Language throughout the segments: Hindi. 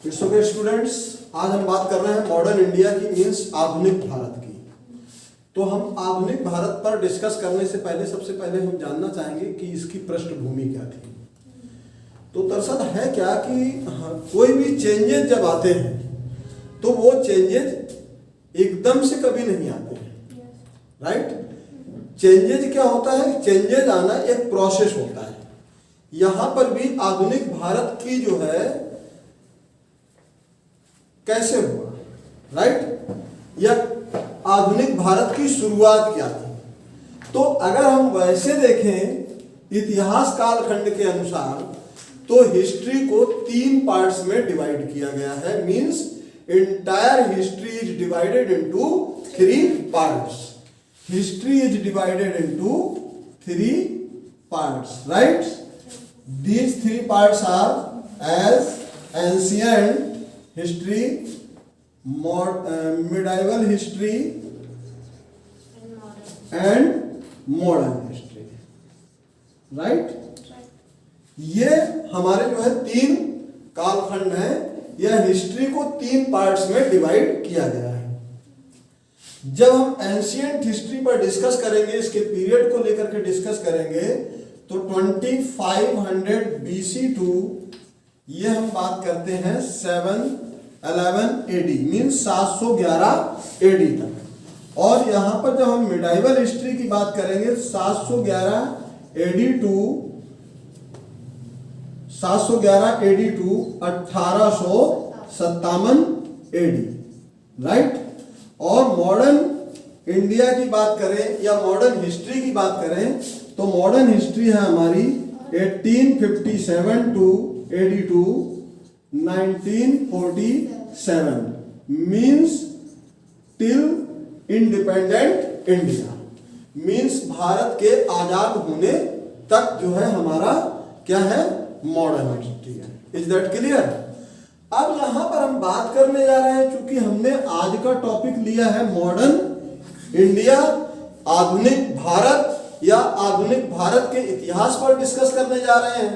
इट्स ओके स्टूडेंट्स, आज हम बात कर रहे हैं मॉडर्न इंडिया की मीन्स आधुनिक भारत की। तो हम आधुनिक भारत पर डिस्कस करने से पहले सबसे पहले हम जानना चाहेंगे कि इसकी पृष्ठभूमि क्या थी। तो दरअसल है क्या कि कोई भी चेंजेस जब आते हैं तो वो चेंजेस एकदम से कभी नहीं आते हैं, राइट। चेंजेस क्या होता है, चेंजेस आना एक प्रोसेस होता है। यहां पर भी आधुनिक भारत की जो है कैसे हुआ, राइट, या आधुनिक भारत की शुरुआत क्या थी। तो अगर हम वैसे देखें इतिहास कालखंड के अनुसार तो हिस्ट्री को 3 पार्ट्स में डिवाइड किया गया है। Means entire history is divided into 3 parts. History is divided into 3 parts, right? These 3 parts are as ancient history, medieval history and modern history, right? ये हमारे जो है 3 कालखंड हैं। यह हिस्ट्री को 3 पार्ट्स में डिवाइड किया गया है। जब हम एंशिएंट हिस्ट्री पर डिस्कस करेंगे, इसके पीरियड को लेकर के डिस्कस करेंगे, तो 2500 BC टू ये हम बात करते हैं 711 AD मींस 711 AD तक। और यहां पर जब हम मिडाइवल हिस्ट्री की बात करेंगे 711 AD टू 1857 AD, राइट। और मॉडर्न इंडिया की बात करें या मॉडर्न हिस्ट्री की बात करें तो मॉडर्न हिस्ट्री है हमारी 1857 to AD to 1947 means till independent India, means भारत के आजाद होने तक जो है हमारा क्या है, मॉडर्न हिस्ट्री है। Is that clear. अब यहां पर हम बात करने जा रहे हैं, चूंकि हमने आज का टॉपिक लिया है मॉडर्न इंडिया, आधुनिक भारत या आधुनिक भारत के इतिहास पर डिस्कस करने जा रहे हैं।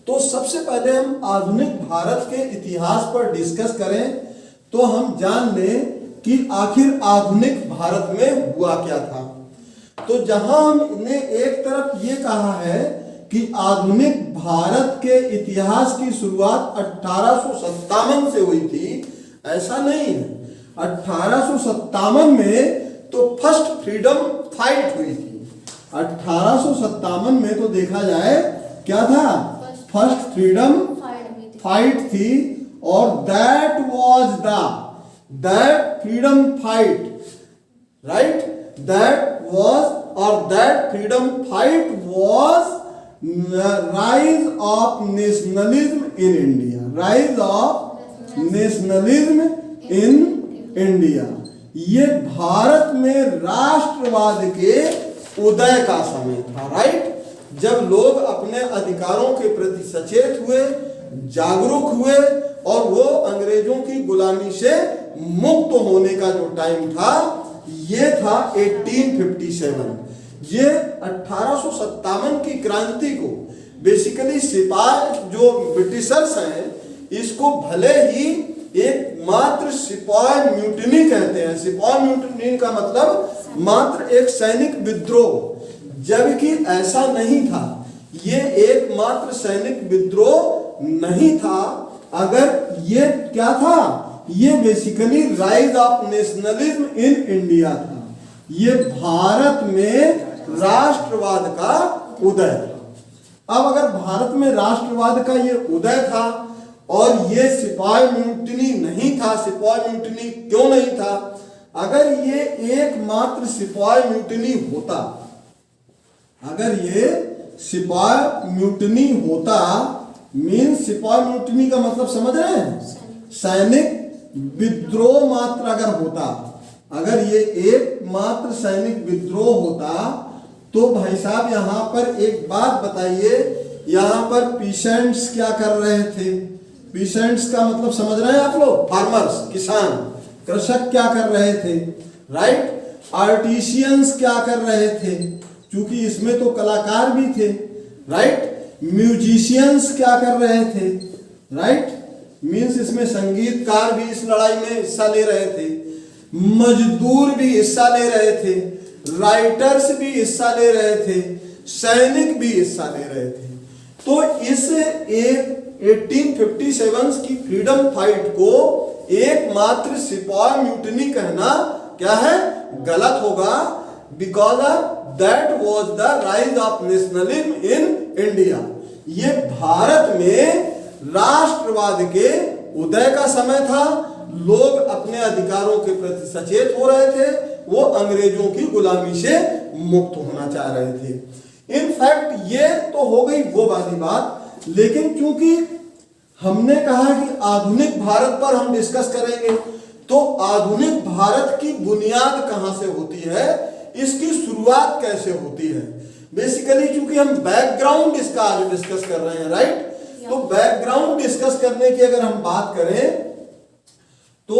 तो सबसे पहले हम आधुनिक भारत के इतिहास पर डिस्कस करें तो हम जान लें कि आखिर आधुनिक भारत में हुआ क्या था। तो जहां हमने एक तरफ ये कहा है कि आधुनिक भारत के इतिहास की शुरुआत 1857 से हुई थी, ऐसा नहीं है। 1857 में तो फर्स्ट फ्रीडम फाइट हुई थी। 1857 में तो देखा जाए क्या था, फर्स्ट फ्रीडम फाइट थी। और that was that freedom fight, right, that was और that freedom fight was rise of nationalism in India, rise of nationalism in India। ये भारत में राष्ट्रवाद के उदय का समय था, राइट। जब लोग अपने अधिकारों के प्रति सचेत हुए, जागरूक हुए और वो अंग्रेजों की गुलामी से मुक्त होने का जो टाइम था ये था 1857। ये 1857 की क्रांति को बेसिकली सिपाही जो ब्रिटिशर्स हैं इसको भले ही एक मात्र सिपाही म्यूटिनी कहते हैं। सिपाही म्यूटिनी का मतलब मात्र एक सैनिक विद्रोह, जबकि ऐसा नहीं था। ये एक मात्र सैनिक विद्रोह नहीं था। अगर ये क्या था, ये basically rise of nationalism in India था। ये भारत में राष्ट्रवाद का उदय था। अब अगर भारत में राष्ट्रवाद का ये उदय था और ये सिपाही म्यूटिनी नहीं था, सिपाही म्यूटिनी क्यों नहीं था, अगर ये एकमात्र सिपाही म्यूटिनी होता, अगर ये सिपाही म्यूटिनी होता, मीन्स सिपाही म्यूटिनी का मतलब समझ रहे हैं, सैनिक विद्रोह मात्र अगर होता, अगर ये एकमात्र सैनिक विद्रोह होता तो भाई साहब यहां पर एक बात बताइए, यहां पर पीसेंट्स क्या कर रहे थे। पीसेंट्स का मतलब समझ रहे हैं आप लोग, फार्मर्स, किसान, कृषक क्या कर रहे थे, राइट। आर्टिशियंस क्या कर रहे थे, क्योंकि इसमें तो कलाकार भी थे, राइट। म्यूजिशियंस क्या कर रहे थे, राइट। मीन्स इसमें संगीतकार भी इस लड़ाई में हिस्सा ले रहे थे, मजदूर भी हिस्सा ले रहे थे, राइटर्स भी हिस्सा ले रहे थे, सैनिक भी हिस्सा ले रहे थे। तो इस 1857 की फ्रीडम फाइट को एकमात्र सिपाही म्यूटिनी कहना क्या है, गलत होगा, because that was the rise of nationalism in India. ये भारत में राष्ट्रवाद के उदय का समय था, लोग अपने अधिकारों के प्रति सचेत हो रहे थे, वो अंग्रेजों की गुलामी से मुक्त होना चाह रहे थे। इनफैक्ट ये तो हो गई वो वाली बात, लेकिन चूंकि हमने कहा कि आधुनिक भारत पर हम डिस्कस करेंगे, तो आधुनिक भारत की बुनियाद कहां से होती है, इसकी शुरुआत कैसे होती है। बेसिकली चूंकि हम बैकग्राउंड इसका आज डिस्कस कर रहे हैं, राइट, तो बैकग्राउंड डिस्कस करने की अगर हम बात करें तो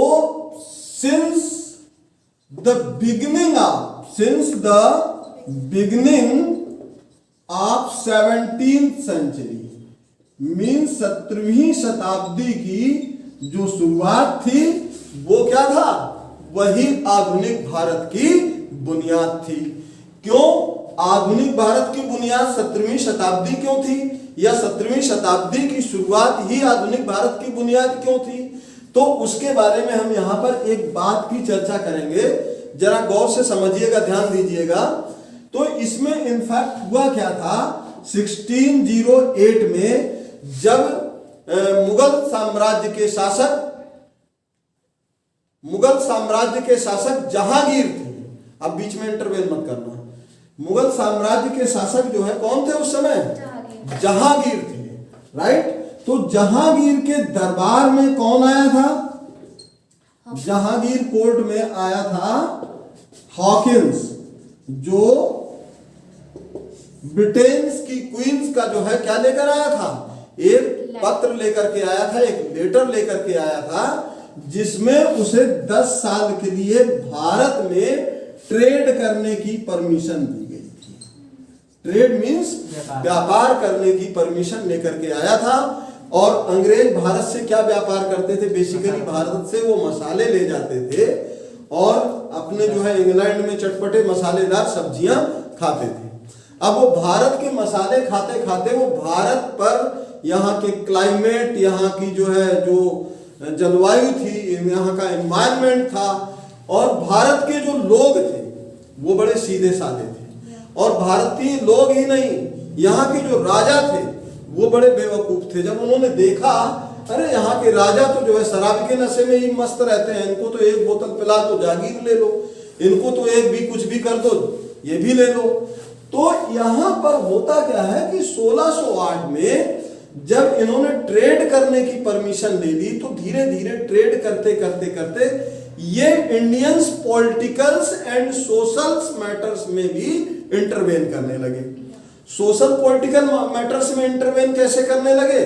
since the beginning of 17th century mean 17वीं शताब्दी की जो शुरुआत थी वो क्या था, वही आधुनिक भारत की बुनियाद थी। क्यों आधुनिक भारत की बुनियाद 17वीं शताब्दी क्यों थी, या 17वीं शताब्दी की शुरुआत ही आधुनिक भारत की बुनियाद क्यों थी, तो उसके बारे में हम यहां पर एक बात की चर्चा करेंगे। जरा गौर से समझिएगा, ध्यान दीजिएगा। तो इसमें इनफैक्ट हुआ क्या था, 1608 में जब मुगल साम्राज्य के शासक जहांगीर थे, अब बीच में इंटरवेल मत करना, मुगल साम्राज्य के शासक जो है कौन थे उस समय, जहांगीर थे, राइट। तो जहांगीर के दरबार में कौन आया था, जहांगीर कोर्ट में आया था हॉकिंस, जो ब्रिटेन की क्वींस का जो है क्या लेकर आया था, एक पत्र लेकर के आया था, एक लेटर लेकर के आया था, जिसमें उसे 10 साल के लिए भारत में ट्रेड करने की परमिशन दी गई थी। ट्रेड मींस व्यापार करने की परमिशन लेकर के आया था। और अंग्रेज भारत से क्या व्यापार करते थे, बेसिकली भारत से वो मसाले ले जाते थे और अपने जो है इंग्लैंड में चटपटे मसालेदार सब्जियां खाते थे। अब वो भारत के मसाले खाते खाते वो भारत पर यहाँ के क्लाइमेट, यहाँ की जो है जो जलवायु थी, यहाँ का एनवायरनमेंट था, और भारत के जो लोग थे वो बड़े सीधे साधे थे। और भारतीय लोग ही नहीं, यहाँ के जो राजा थे वो बड़े बेवकूफ थे। जब उन्होंने देखा अरे यहाँ के राजा तो जो है शराब के नशे में ही मस्त रहते हैं, इनको तो एक बोतल पिला दो जागीर ले लो, इनको तो एक भी कुछ भी कर दो ये भी ले लो। तो यहाँ पर होता क्या है कि 1608 में जब इन्होंने ट्रेड करने की परमिशन ले ली, तो धीरे धीरे ट्रेड करते करते करते ये Indians politicals and social matters में भी इंटरवेन करने लगे। सोशल पॉलिटिकल मैटर्स में इंटरवेन कैसे करने लगे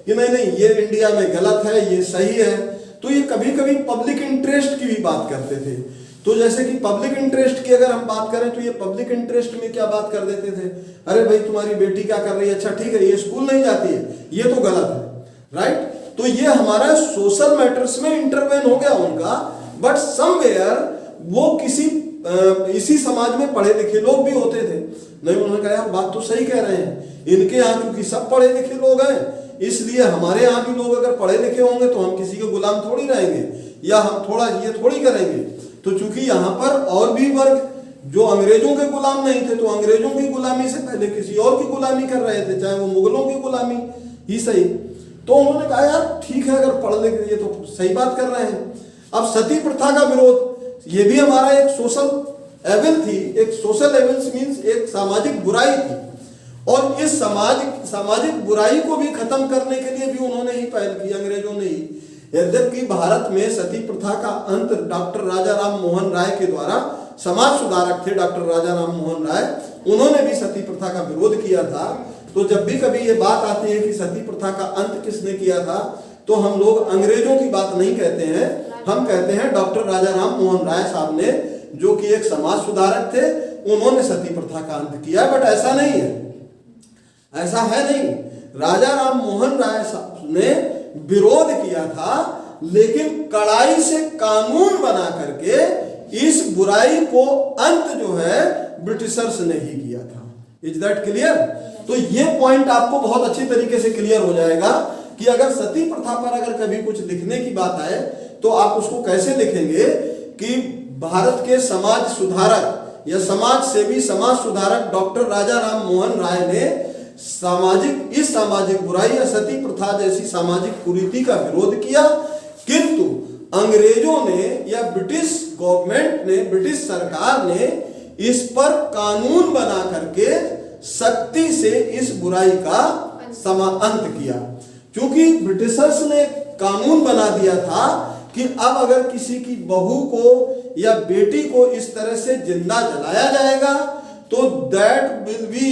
कि नहीं नहीं ये इंडिया में गलत है, ये सही है। तो ये कभी कभी पब्लिक इंटरेस्ट की भी बात करते थे। तो जैसे कि पब्लिक इंटरेस्ट की अगर हम बात करें तो ये पब्लिक इंटरेस्ट में क्या बात कर देते थे, अरे भाई तुम्हारी बेटी क्या कर रही है, अच्छा ठीक है ये स्कूल नहीं जाती है, ये तो गलत है, राइट। तो ये हमारा सोशल मैटर्स में इंटरवेन हो गया उनका। बट समवेयर वो इसी समाज में पढ़े लिखे लोग भी होते थे। नहीं, उन्होंने कहा यार बात तो सही कह रहे हैं, इनके यहाँ क्योंकि सब पढ़े लिखे लोग हैं, इसलिए हमारे यहाँ भी लोग अगर पढ़े लिखे होंगे तो हम किसी के गुलाम थोड़ी रहेंगे, या हम थोड़ा ये थोड़ी करेंगे। तो चूंकि यहाँ पर और भी वर्ग जो अंग्रेजों के गुलाम नहीं थे, तो अंग्रेजों की गुलामी से पहले किसी और की गुलामी कर रहे थे, चाहे वो मुगलों की गुलामी ही सही। तो उन्होंने कहा यार ठीक है, अगर पढ़ लिखे ये तो सही बात कर रहे हैं। अब सती प्रथा का विरोध, ये भी हमारा एक सोशल एविल थी। एक सोशल एविल्स मीन्स एक सामाजिक बुराई थी, और इस सामाजिक बुराई को भी खत्म करने के लिए भी उन्होंने ही पहल की, अंग्रेजों ने ही। यद्यपि भारत में सती प्रथा का अंत डॉक्टर राजा राम मोहन राय के द्वारा, समाज सुधारक थे डॉक्टर राजा राम मोहन राय, उन्होंने भी सती प्रथा का विरोध किया था। तो जब भी कभी ये बात आती है कि सती प्रथा का अंत किसने किया था, तो हम लोग अंग्रेजों की बात नहीं कहते हैं, हम कहते हैं डॉक्टर राजा राम मोहन राय साहब ने, जो कि एक समाज सुधारक थे, उन्होंने सती प्रथा का अंत किया। बट ऐसा है नहीं। राजा राम मोहन राय साहब ने विरोध किया था, लेकिन कड़ाई से कानून बना करके इस बुराई को अंत जो है ब्रिटिशर्स ने ही किया था। Is that clear? तो ये पॉइंट आपको बहुत अच्छी तरीके से क्लियर हो जाएगा कि अगर सती प्रथा पर अगर कभी कुछ लिखने की बात आए तो आप उसको कैसे लिखेंगे कि भारत के समाज सुधारक या समाज सेवी, समाज सुधारक डॉक्टर राजा राम मोहन राय ने इस सामाजिक बुराई या सती प्रथा जैसी सामाजिक कुरीति का विरोध किया, किंतु अंग्रेजों ने या ब्रिटिश गवर्नमेंट ने, ब्रिटिश सरकार ने इस पर कानून बना करके सख्ती से इस बुराई का अंत किया। क्योंकि ब्रिटिशर्स ने कानून बना दिया था कि अब अगर किसी की बहू को या बेटी को इस तरह से जिंदा जलाया जाएगा तो that will be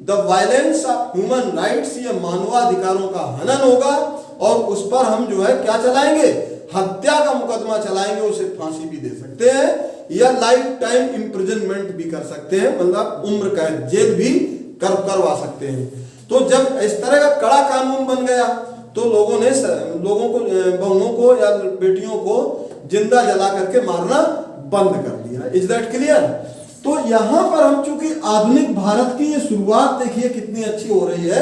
the violence of human rights, ये मानवाधिकारों का हनन होगा और उस पर हम जो है क्या चलाएंगे, हत्या का मुकदमा चलाएंगे, उसे फांसी भी दे सकते हैं या लाइफ टाइम इम्प्रिजनमेंट भी कर सकते हैं, मतलब उम्र कैद, जेल भी करवा सकते हैं। तो जब इस तरह का कड़ा कानून बन गया तो लोगों को, बहुओं को या बेटियों को जिंदा जला करके मारना बंद कर दिया। Is that clear? तो यहां पर हम चूंकि आधुनिक भारत की ये शुरुआत देखिए कितनी अच्छी हो रही है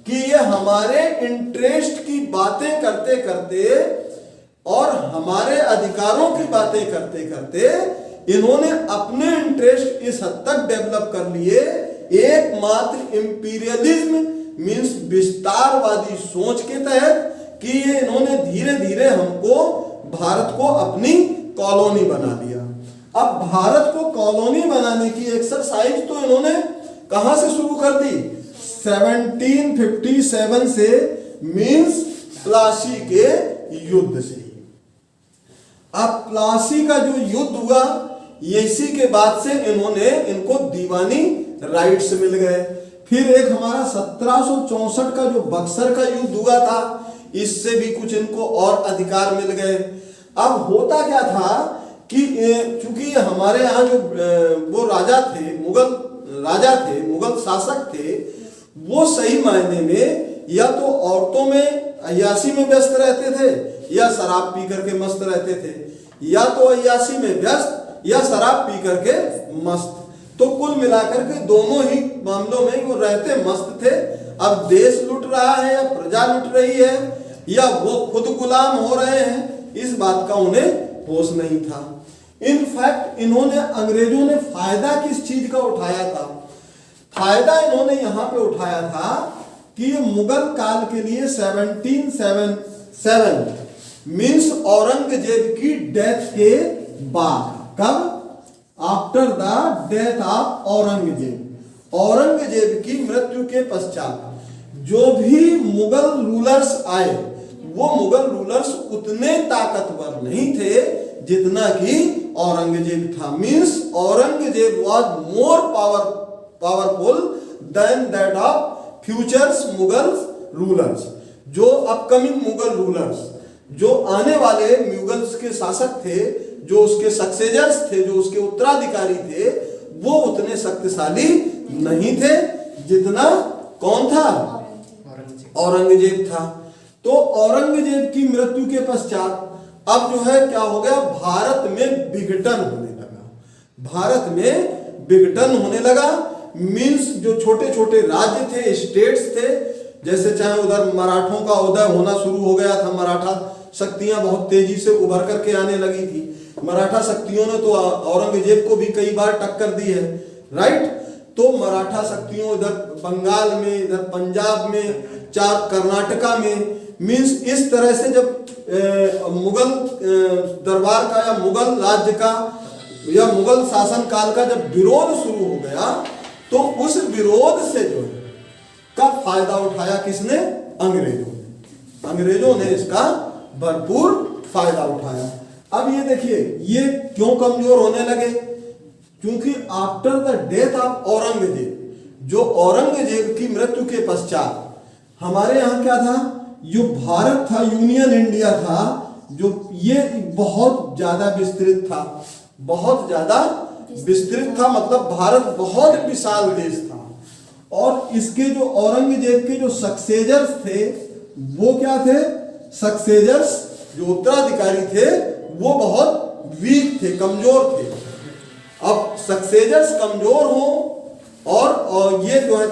कि ये हमारे इंटरेस्ट की बातें करते करते और हमारे अधिकारों की बातें करते करते इन्होंने अपने इंटरेस्ट इस हद तक डेवलप कर लिए, एकमात्र इंपीरियलिज्म मींस विस्तारवादी सोच के तहत कि ये इन्होंने धीरे धीरे हमको भारत को अपनी कॉलोनी बना दिया। अब भारत को कॉलोनी बनाने की एक्सरसाइज तो इन्होंने कहां से शुरू कर दी? 1757 से, मींस प्लासी के युद्ध से। अब प्लासी का जो युद्ध हुआ, इसी के बाद से इनको दीवानी राइट्स मिल गए। फिर एक हमारा 1764 का जो बक्सर का युद्ध हुआ था, इससे भी कुछ इनको और अधिकार मिल गए। अब होता क्या था कि चूंकि हमारे यहाँ जो वो राजा थे, मुगल शासक थे, वो सही मायने में या तो औरतों में अय्याशी में व्यस्त रहते थे या शराब पी करके मस्त रहते थे, या तो अय्याशी में व्यस्त या शराब पी करके मस्त। तो कुल मिलाकर के दोनों ही मामलों में वो रहते मस्त थे। अब देश लूट रहा है या प्रजा लूट रही है या वो खुद गुलाम हो रहे हैं, इस बात का उन्हें होश नहीं था। इनफैक्ट अंग्रेजों ने फायदा किस चीज का उठाया था? फायदा इन्होंने यहां पे उठाया था कि ये मुगल काल के लिए 1777 मींस औरंगजेब की डेथ के बाद, कब? After the death of Aurangzeb की मृत्यु के पश्चात जो भी मुगल रूलर्स आए, वो मुगल रूलर्स उतने ताकतवर नहीं थे जितना कि औरंगजेब था। Means Aurangzeb was more powerful than that of futures Mughal rulers. जो अपकमिंग मुगल रूलर्स, जो आने वाले मुगल्स के शासक थे, जो उसके सक्सेसर्स थे, जो उसके उत्तराधिकारी थे, वो उतने शक्तिशाली नहीं थे जितना कौन था? औरंगजेब था। तो औरंगजेब की मृत्यु के पश्चात अब जो है क्या हो गया, भारत में विघटन होने लगा। मींस जो छोटे छोटे राज्य थे, स्टेट्स थे, जैसे चाहे उधर मराठों का उदय होना शुरू हो गया था, मराठा शक्तियां बहुत तेजी से उभर करके आने लगी थी। मराठा शक्तियों ने तो औरंगजेब को भी कई बार टक्कर दी है, राइट? तो मराठा शक्तियों इधर बंगाल में, इधर पंजाब में, कर्नाटका में, मींस इस तरह से जब मुगल दरबार का या मुगल राज्य का या मुगल शासन काल का जब विरोध शुरू हो गया, तो उस विरोध से जो है का फायदा उठाया किसने? अंग्रेजों ने इसका भरपूर फायदा उठाया। अब ये देखिए ये क्यों कमजोर होने लगे? क्योंकि after the death of Aurangzeb, जो औरंगजेब की मृत्यु के पश्चात हमारे यहाँ क्या था, जो भारत था, यूनियन इंडिया था, जो ये बहुत ज्यादा विस्तृत था, मतलब भारत बहुत विशाल देश था। और इसके जो औरंगजेब के जो सक्सेसर्स थे वो क्या थे? सक्सेजर्स जो उत्तराधिकारी थे वो बहुत वीक थे, कमजोर थे। अब सक्सेजर्स कमजोर हो और ये जो है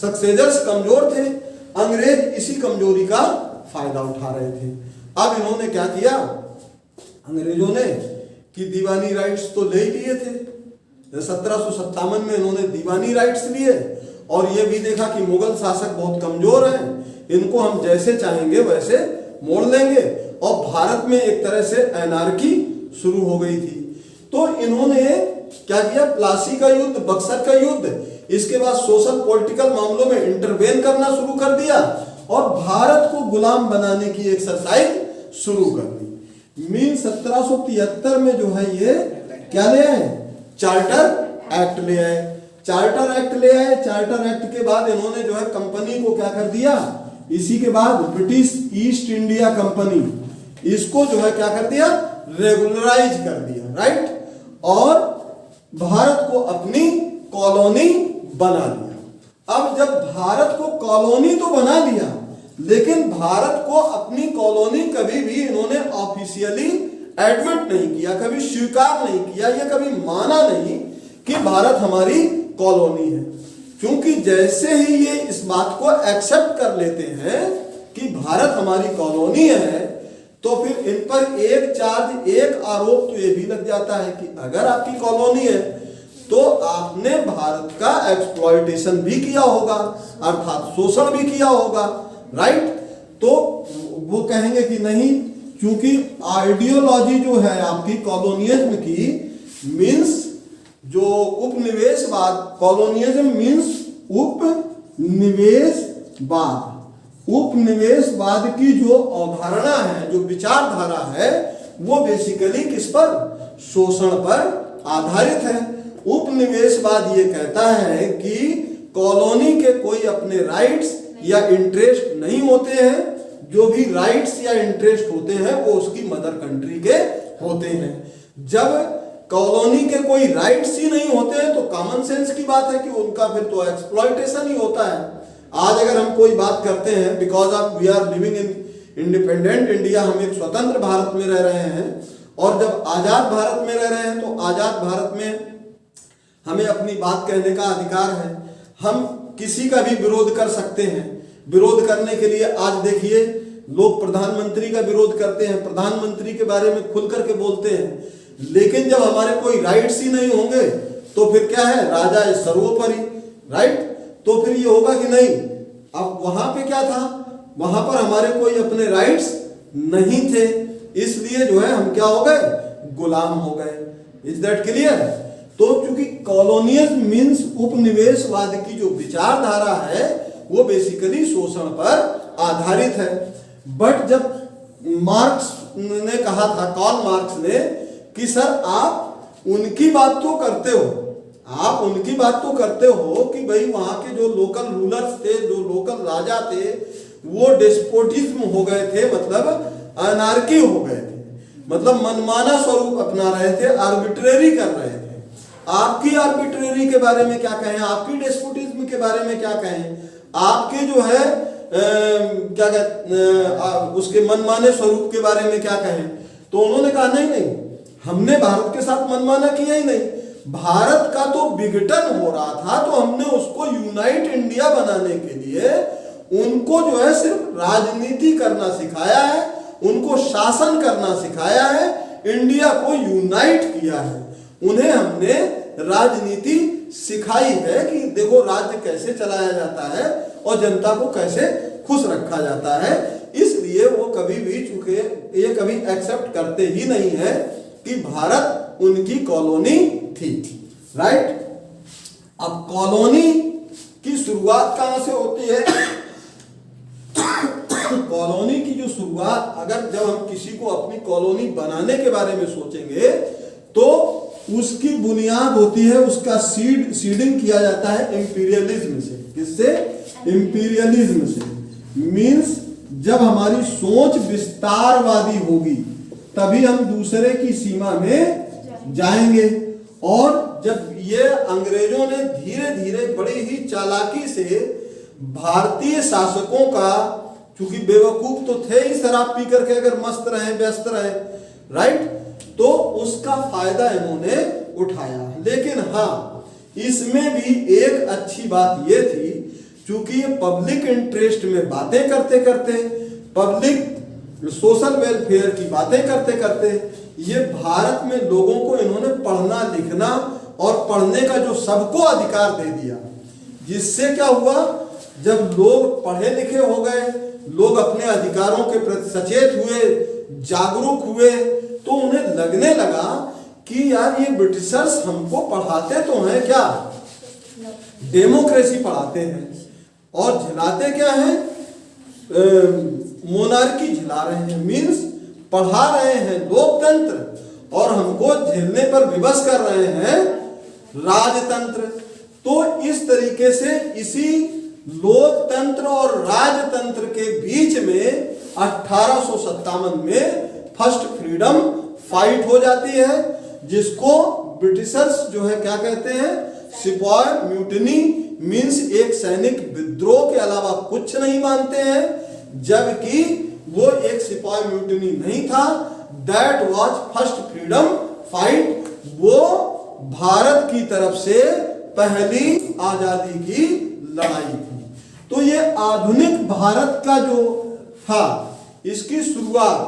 सक्सेजर्स कमजोर थे, अंग्रेज इसी कमजोरी का फायदा उठा रहे थे। अब इन्होंने क्या किया, अंग्रेजों ने कि दीवानी राइट्स तो ले ही लिए थे। 1757 में इन्होंने दीवानी राइट्स लिए और ये भी देखा कि मुगल शासक बहुत कमजोर हैं, इनको हम जैसे चाहेंगे वैसे मोड़ लेंगे, और भारत में एक तरह से एनार्की शुरू हो गई थी। तो इन्होंने क्या किया, प्लासी का युद्ध, बक्सर का युद्ध, इसके बाद सोशल पॉलिटिकल मामलों में इंटरवेन करना शुरू कर दिया और भारत को गुलाम बनाने की एक्सरसाइज शुरू कर दी। मीन 1773 में जो है ये क्या ले आए, चार्टर एक्ट ले आए। चार्टर एक्ट ले आए। चार्टर एक्ट के बाद इन्होंने जो है कंपनी को क्या कर दिया, इसी के बाद ब्रिटिश ईस्ट इंडिया कंपनी, इसको जो है क्या कर दिया, रेगुलराइज कर दिया, राइट, और भारत को अपनी कॉलोनी बना लिया। अब जब भारत को कॉलोनी तो बना लिया, लेकिन भारत को अपनी कॉलोनी कभी भी इन्होंने ऑफिशियली एडमिट नहीं किया, कभी स्वीकार नहीं किया, या कभी माना नहीं कि भारत हमारी कॉलोनी है। क्योंकि जैसे ही ये इस बात को एक्सेप्ट कर लेते हैं कि भारत हमारी कॉलोनी है, तो फिर इन पर एक चार्ज, एक आरोप तो ये भी लग जाता है कि अगर आपकी कॉलोनी है तो आपने भारत का एक्सप्लॉयटेशन भी किया होगा, अर्थात शोषण भी किया होगा, राइट। तो वो कहेंगे कि नहीं, क्योंकि आइडियोलॉजी जो है आपकी कॉलोनियलिज्म की, मीन्स जो उपनिवेशवाद, कॉलोनियलिज्म मीन्स उपनिवेशवाद, उपनिवेशवाद की जो अवधारणा है, जो विचारधारा है, वो बेसिकली किस पर, शोषण पर आधारित है। उपनिवेशवाद ये कहता है कि कॉलोनी के कोई अपने राइट्स या इंटरेस्ट नहीं होते हैं, जो भी राइट्स या इंटरेस्ट होते हैं वो उसकी मदर कंट्री के होते हैं। जब कॉलोनी के कोई राइट्स ही नहीं होते हैं तो कॉमन सेंस की बात है कि उनका फिर तो एक्सप्लॉयटेशन ही होता है। आज अगर हम कोई बात करते हैं, because of we are living in independent India, हम एक स्वतंत्र भारत में रह रहे हैं, और जब आजाद भारत में रह रहे हैं तो आजाद भारत में हमें अपनी बात कहने का अधिकार है, हम किसी का भी विरोध कर सकते हैं। विरोध करने के लिए आज देखिए लोग प्रधानमंत्री का विरोध करते हैं, प्रधानमंत्री के बारे में खुल करके बोलते हैं, लेकिन जब हमारे कोई राइट्स ही नहीं होंगे तो फिर क्या है, राजा इज सर्वोपरि, राइट। तो फिर ये होगा कि नहीं, अब वहां पे क्या था, वहां पर हमारे कोई अपने राइट्स नहीं थे, इसलिए जो है हम क्या हो गए, गुलाम हो गए। Is that clear. तो चूंकि कॉलोनियल मीन्स उपनिवेशवाद की जो विचारधारा है वो बेसिकली शोषण पर आधारित है। बट जब मार्क्स ने कहा था, कार्ल मार्क्स ने, कि सर आप उनकी बात तो करते हो, आप उनकी बात तो करते हो कि भाई वहां के जो लोकल रूलर्स थे, जो लोकल राजा थे, वो डेस्पोटिज्म हो गए थे, मतलब अनार्की हो गए थे, मतलब मनमाना स्वरूप अपना रहे थे, आर्बिट्रेरी कर रहे थे। आपकी आर्बिट्रेरी के बारे में क्या कहें, आपकी डेस्पोटिज्म के बारे में क्या कहें, आपके जो है क्या कहते उसके मनमाने स्वरूप के बारे में क्या कहें। तो उन्होंने कहा नहीं नहीं, हमने भारत के साथ मनमाना किया ही नहीं, भारत का तो विघटन हो रहा था, तो हमने उसको यूनाइट इंडिया बनाने के लिए उनको जो है सिर्फ राजनीति करना सिखाया है, उनको शासन करना सिखाया है, इंडिया को यूनाइट किया है, उन्हें हमने राजनीति सिखाई है कि देखो राज्य कैसे चलाया जाता है और जनता को कैसे खुश रखा जाता है। इसलिए वो कभी भी, चूंकि ये कभी एक्सेप्ट करते ही नहीं है कि भारत उनकी कॉलोनी थी, राइट। अब कॉलोनी की शुरुआत कहां से होती है, कॉलोनी की जो शुरुआत, अगर जब हम किसी को अपनी कॉलोनी बनाने के बारे में सोचेंगे तो उसकी बुनियाद होती है, उसका सीडिंग किया जाता है इंपीरियलिज्म से। किससे, इंपीरियलिज्म से। मींस जब हमारी सोच विस्तारवादी होगी तभी हम दूसरे की सीमा में जाएंगे। और जब ये अंग्रेजों ने धीरे धीरे बड़ी ही चालाकी से भारतीय शासकों का क्योंकि बेवकूफ तो थे ही शराब पी करके अगर मस्त रहे व्यस्त रहे, राइट, तो उसका फायदा इन्होंने उठाया। लेकिन हाँ, इसमें भी एक अच्छी बात ये थी, क्योंकि ये पब्लिक इंटरेस्ट में बातें करते करते, पब्लिक सोशल वेलफेयर की बातें करते करते, ये भारत में लोगों को इन्होंने पढ़ना लिखना और पढ़ने का जो सबको अधिकार दे दिया, जिससे क्या हुआ, जब लोग पढ़े लिखे हो गए, लोग अपने अधिकारों के प्रति सचेत हुए, जागरूक हुए, तो उन्हें लगने लगा कि यार ये ब्रिटिशर्स हमको पढ़ाते तो हैं क्या, डेमोक्रेसी पढ़ाते हैं और झिलाते क्या हैं, मोनार्की झिला रहे हैं, मीन्स पढ़ा रहे हैं लोकतंत्र और हमको झेलने पर विवश कर रहे हैं राजतंत्र। तो इस तरीके से इसी लोकतंत्र और राजतंत्र के बीच में 1857 में फर्स्ट फ्रीडम फाइट हो जाती है, जिसको ब्रिटिशर्स जो है क्या कहते हैं, सिपॉय म्यूटिनी, मींस एक सैनिक विद्रोह के अलावा कुछ नहीं मानते हैं, जबकि वो एक सिपॉय म्यूटिनी नहीं था, that was first freedom fight. वो भारत की तरफ से पहली आजादी की लड़ाई थी। तो ये आधुनिक भारत का जो था, इसकी शुरुआत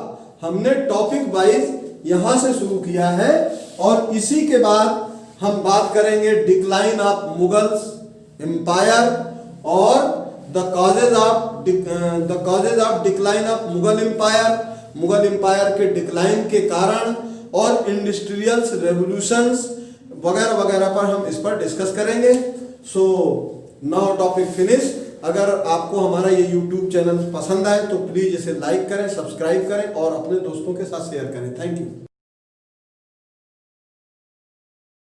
हमने टॉपिक वाइज यहां से शुरू किया है और इसी के बाद हम बात करेंगे डिक्लाइन ऑफ मुगल्स एम्पायर और the causes of decline of Mughal empire के डिक्लाइन के कारण और इंडस्ट्रियल रेवोल्यूशंस वगैरह वगैरह पर हम इस पर डिस्कस करेंगे। So now topic finish. अगर आपको हमारा ये YouTube चैनल पसंद आए तो प्लीज इसे लाइक करें, सब्सक्राइब करें और अपने दोस्तों के साथ शेयर करें। Thank you.